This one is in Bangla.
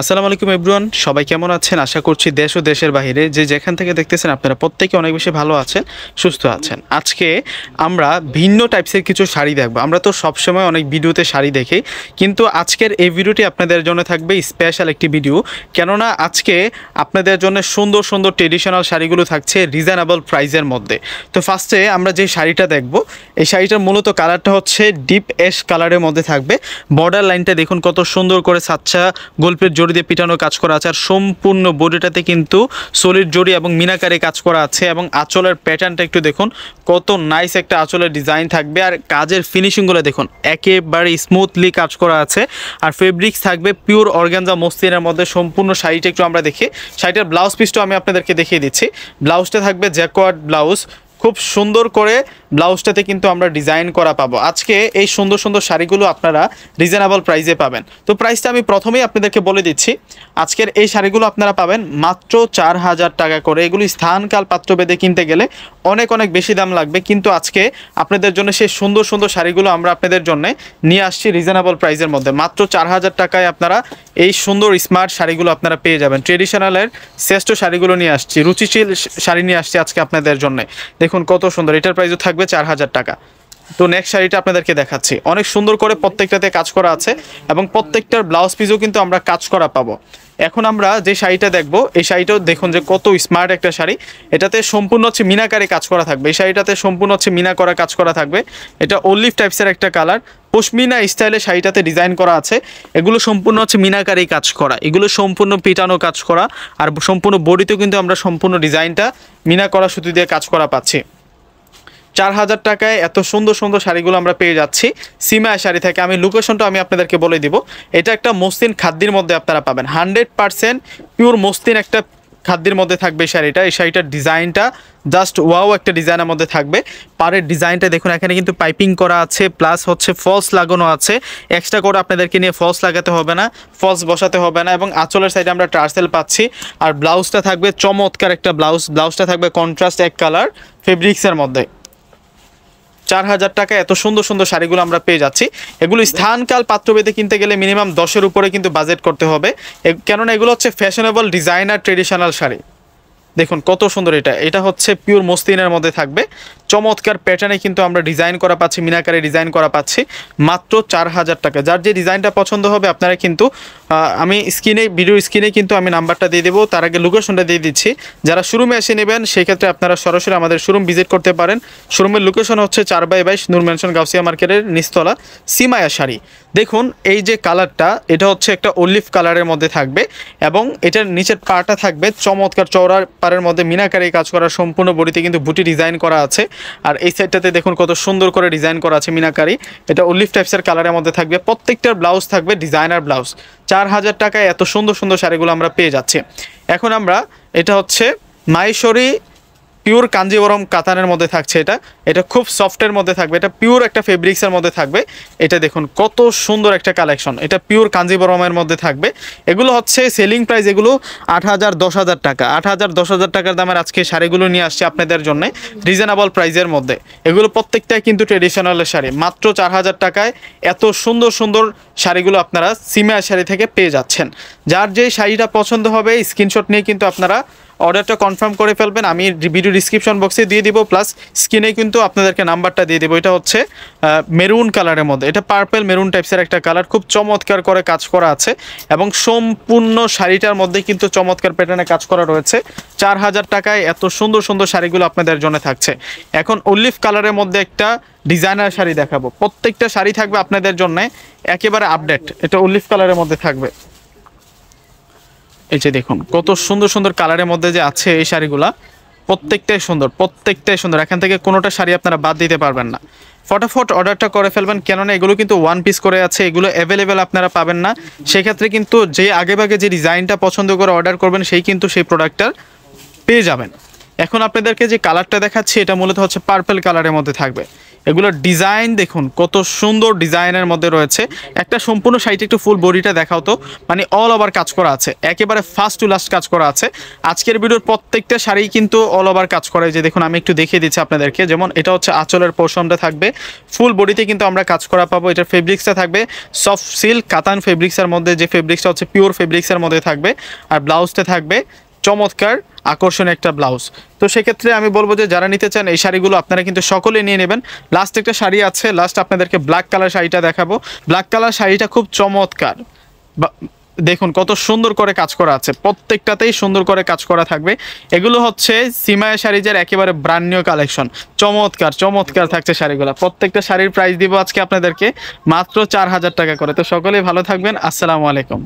আসসালামু আলাইকুম এভরিওয়ান, সবাই কেমন আছেন? আশা করছি দেশ ও দেশের বাইরে যে যেখান থেকে দেখতেছেন আপনারা প্রত্যেকে অনেক বেশি ভালো আছেন, সুস্থ আছেন। আজকে আমরা ভিন্ন টাইপসের কিছু শাড়ি দেখবো। আমরা তো সবসময় অনেক ভিডিওতে শাড়ি দেখি, কিন্তু আজকের এই ভিডিওটি আপনাদের জন্য থাকবে স্পেশাল একটি ভিডিও। কেননা আজকে আপনাদের জন্য সুন্দর সুন্দর ট্রেডিশনাল শাড়িগুলো থাকছে রিজনেবল প্রাইসের মধ্যে। তো ফার্স্টে আমরা যে শাড়িটা দেখব, এই শাড়িটার মূলত কালারটা হচ্ছে ডিপ অ্যাশ কালারের মধ্যে থাকবে। বর্ডার লাইনটা দেখুন কত সুন্দর করে সাচ্চা গল্পের জড়ি দিয়ে পিটানো কাজ করা আছে, আর সম্পূর্ণ বডিটাতে কিন্তু সলিড জড়ি এবং মিনাকারি কাজ করা আছে। এবং আঁচলের প্যাটার্নটা একটু দেখুন, কত নাইস একটা আঁচলের ডিজাইন থাকবে। আর কাজের ফিনিশিংগুলো দেখুন, একেবারে স্মুথলি কাজ করা আছে। আর ফেব্রিক্স থাকবে পিওর অর্গানজা মসলিনের মধ্যে। সম্পূর্ণ শাড়িটা একটু আমরা দেখি। শাড়িটার ব্লাউজ পিসটাও আমি আপনাদেরকে দেখিয়ে দিচ্ছি। ব্লাউজটা থাকবে জ্যাকোয়ার্ড ব্লাউজ, খুব সুন্দর করে ব্লাউজটাতে কিন্তু আমরা ডিজাইন করা পাবো। আজকে এই সুন্দর সুন্দর শাড়িগুলো আপনারা রিজনেবল প্রাইসে পাবেন। তো প্রাইসটা আমি প্রথমেই আপনাদেরকে বলে দিচ্ছি, আজকের এই শাড়িগুলো আপনারা পাবেন মাত্র 4000 টাকা করে। এগুলো স্থানকাল পাত্রভেদে কিনতে গেলে অনেক অনেক বেশি দাম লাগবে, কিন্তু আজকে আপনাদের জন্য সেই সুন্দর সুন্দর শাড়িগুলো আমরা আপনাদের জন্য নিয়ে আসছি রিজনেবল প্রাইসের মধ্যে। মাত্র 4000 টাকায় আপনারা এই সুন্দর স্মার্ট শাড়িগুলো আপনারা পেয়ে যাবেন। ট্রেডিশনালের শ্রেষ্ঠ শাড়িগুলো নিয়ে আসছি, রুচিশীল শাড়ি নিয়ে আসছি আজকে আপনাদের জন্য। দেখুন কত সুন্দর, এটার প্রাইসও থাকবে 4000 টাকা। তো নেক্সট শাড়িটা আপনাদেরকে দেখাচ্ছি, অনেক সুন্দর করে প্রত্যেকটাতে কাজ করা আছে এবং প্রত্যেকটার ব্লাউজ পিসও কিন্তু আমরা কাজ করা পাবো। এখন আমরা যে শাড়িটা দেখবো, এই শাড়িটাও দেখুন যে কত স্মার্ট একটা শাড়ি। এটাতে সম্পূর্ণ হচ্ছে মিনাকারি কাজ করা থাকবে। এই শাড়িটাতে সম্পূর্ণ হচ্ছে মিনা করা কাজ করা থাকবে। এটা অলিভ টাইপসের একটা কালার, পশমিনা স্টাইলে শাড়িটাতে ডিজাইন করা আছে। এগুলো সম্পূর্ণ হচ্ছে মিনাকারি কাজ করা, এগুলো সম্পূর্ণ পিটানো কাজ করা। আর সম্পূর্ণ বডিতেও কিন্তু আমরা সম্পূর্ণ ডিজাইনটা মিনা করা সুতি দিয়ে কাজ করা পাচ্ছি। 4000 টাকায় এত সুন্দর সুন্দর শাড়িগুলো আমরা পেয়ে যাচ্ছি সিমায়া শাড়ি থেকে। আমি লোকেশনটা আমি আপনাদেরকে বলে দিব। এটা একটা মসলিন খাদ্যের মধ্যে আপনারা পাবেন, 100% পিওর মসলিন একটা খাদ্যের মধ্যে থাকবে এই শাড়িটা। এই শাড়িটার ডিজাইনটা জাস্ট ওয়াও একটা ডিজাইনের মধ্যে থাকবে। পাড়ের ডিজাইনটা দেখুন, এখানে কিন্তু পাইপিং করা আছে, প্লাস হচ্ছে ফলস লাগানো আছে। এক্সট্রা করে আপনাদেরকে নিয়ে ফলস লাগাতে হবে না, ফলস বসাতে হবে না। এবং আঁচলের সাইডে আমরা টার্সেল পাচ্ছি। আর ব্লাউজটা থাকবে চমৎকার একটা ব্লাউজটা থাকবে কন্ট্রাস্ট এক কালার ফেব্রিক্সের মধ্যে। 4000 টাকায় এত সুন্দর সুন্দর শাড়িগুলো আমরা পেয়ে যাচ্ছি। এগুলো স্থানকাল পাত্রভেদে কিনতে গেলে মিনিমাম 10-এর উপরে কিন্তু বাজেট করতে হবে, কেননা এগুলো হচ্ছে ফ্যাশনেবল ডিজাইনার ট্রেডিশনাল শাড়ি। দেখুন কত সুন্দর, এটা হচ্ছে পিওর মসলিনের মধ্যে থাকবে। চমৎকার প্যাটার্নে কিন্তু আমরা ডিজাইন করা পাচ্ছি, মিনাকারে ডিজাইন করা পাচ্ছি মাত্র 4000 টাকা। যার যে ডিজাইনটা পছন্দ হবে আপনারা কিন্তু আমি ভিডিওর স্ক্রিনে কিন্তু আমি নাম্বারটা দিয়ে দেবো, তার আগে লোকেশনটা দিয়ে দিচ্ছি। যারা শোরুমে এসে নেবেন সেই ক্ষেত্রে আপনারা সরাসরি আমাদের শোরুম ভিজিট করতে পারেন। শোরুমের লোকেশন হচ্ছে 4/22 নূর ম্যানশন গাউসিয়া মার্কেটের নিচতলা, সিমায়া শাড়ি। দেখুন এই যে কালারটা, এটা হচ্ছে একটা অলিভ কালারের মধ্যে থাকবে এবং এটার নিচের পাটা থাকবে চমৎকার চওড়ার পাড়ের মধ্যে মিনাকারি কাজ করা। সম্পূর্ণ বডিতে কিন্তু বুটি ডিজাইন করা আছে। আর এই সাইডটাতে দেখুন কত সুন্দর করে ডিজাইন করা আছে মিনাকারি। এটা অলিভ টাইপসের কালারের মধ্যে থাকবে। প্রত্যেকটার ব্লাউজ থাকবে ডিজাইনার ব্লাউজ। 4000 টাকায় এত সুন্দর সুন্দর শাড়িগুলো আমরা পেয়ে যাচ্ছি। এখন আমরা, এটা হচ্ছে মাহেশ্বরী পিওর কাঞ্জিবরম কাতানের মধ্যে থাকছে। এটা খুব সফটের মধ্যে থাকবে, এটা পিওর একটা ফেব্রিক্সের মধ্যে থাকবে। এটা দেখুন কত সুন্দর একটা কালেকশন, এটা পিওর কাঞ্জিবরমের মধ্যে থাকবে। এগুলো হচ্ছে সেলিং প্রাইস, এগুলো 8000-10000 টাকা। 8000-10000 টাকার দামের আজকে শাড়িগুলো নিয়ে আসছে আপনাদের জন্য রিজনেবল প্রাইসের মধ্যে। এগুলো প্রত্যেকটাই কিন্তু ট্রেডিশনালের শাড়ি। মাত্র 4000 টাকায় এত সুন্দর সুন্দর শাড়িগুলো আপনারা সিমায়া শাড়ি থেকে পেয়ে যাচ্ছেন। যার যে শাড়িটা পছন্দ হবে স্ক্রিনশট নিয়ে কিন্তু আপনারা অর্ডারটা কনফার্ম করে ফেলবেন। আমি ভিডিও ডিসক্রিপশন বক্সে দিয়ে দিব, প্লাস স্ক্রিনে কিন্তু আপনাদেরকে নাম্বারটা দিয়ে দেবো। এটা হচ্ছে মেরুন কালারের মধ্যে, এটা পার্পল মেরুন টাইপসের একটা কালার, খুব চমৎকার করে কাজ করা আছে এবং সম্পূর্ণ শাড়িটার মধ্যে কিন্তু চমৎকার প্যাটার্নে কাজ করা রয়েছে। 4000 টাকায় এত সুন্দর সুন্দর শাড়িগুলো আপনাদের জন্য থাকছে। এখন অলিভ কালারের মধ্যে একটা ডিজাইনার শাড়ি দেখাবো। প্রত্যেকটা শাড়ি থাকবে আপনাদের জন্য একেবারে আপডেট। এটা অলিভ কালারের মধ্যে থাকবে। এই যে দেখুন কত সুন্দর সুন্দর কালারের মধ্যে যে আছে এই শাড়িগুলা, প্রত্যেকটাই সুন্দর, প্রত্যেকটাই সুন্দর। এখান থেকে কোনোটা শাড়ি আপনারা বাদ দিতে পারবেন না। ফটাফট অর্ডারটা করে ফেলবেন, কেননা এগুলো কিন্তু ওয়ান পিস করে আছে, এগুলো অ্যাভেলেবেল আপনারা পাবেন না। সেক্ষেত্রে কিন্তু যে আগেভাগে যে ডিজাইনটা পছন্দ করে অর্ডার করবেন সেই কিন্তু সেই প্রোডাক্টটা পেয়ে যাবেন। এখন আপনাদেরকে যে কালারটা দেখাচ্ছি এটা মূলত হচ্ছে পার্পল কালারের মধ্যে থাকবে এগুলোর ডিজাইন দেখুন কত সুন্দর ডিজাইনের মধ্যে রয়েছে। একটা সম্পূর্ণ শাড়িটা একটু ফুল বডিটা দেখাও তো, মানে অল ওভার কাজ করা আছে, একেবারে ফার্স্ট টু লাস্ট কাজ করা আছে। আজকের ভিডিওর প্রত্যেকটা শাড়ি কিন্তু অল ওভার কাজ করা, যে দেখুন আমি একটু দেখিয়ে দিচ্ছি আপনাদেরকে। যেমন এটা হচ্ছে আঁচলের পোর্শনটা থাকবে, ফুল বডিতে কিন্তু আমরা কাজ করা পাবো। এটার ফেব্রিক্সটা থাকবে সফট সিল্ক কাতান ফেব্রিক্সের মধ্যে, যে ফেব্রিক্সটা হচ্ছে পিওর ফেব্রিক্সের মধ্যে থাকবে। আর ব্লাউজটা থাকবে চমৎকার আকর্ষণীয় একটা ব্লাউজ। তো সেক্ষেত্রে আমি বলবো যে যারা নিতে চান এই শাড়িগুলো আপনারা কিন্তু সকলে নিয়ে নেবেন। লাস্ট একটা শাড়ি আছে, লাস্ট আপনাদেরকে ব্ল্যাক কালার শাড়িটা দেখাবো। ব্ল্যাক কালার শাড়িটা খুব চমৎকার, দেখুন কত সুন্দর করে কাজ করা আছে, প্রত্যেকটাতেই সুন্দর করে কাজ করা থাকবে। এগুলো হচ্ছে সিমায়া শাড়িজের একেবারে ব্র্যান্ড নিউ কালেকশন, চমৎকার চমৎকার থাকছে শাড়িগুলো। প্রত্যেকটা শাড়ির প্রাইস দিব আজকে আপনাদেরকে মাত্র 4000 টাকা করে। তো সকলেই ভালো থাকবেন, আসসালামু আলাইকুম।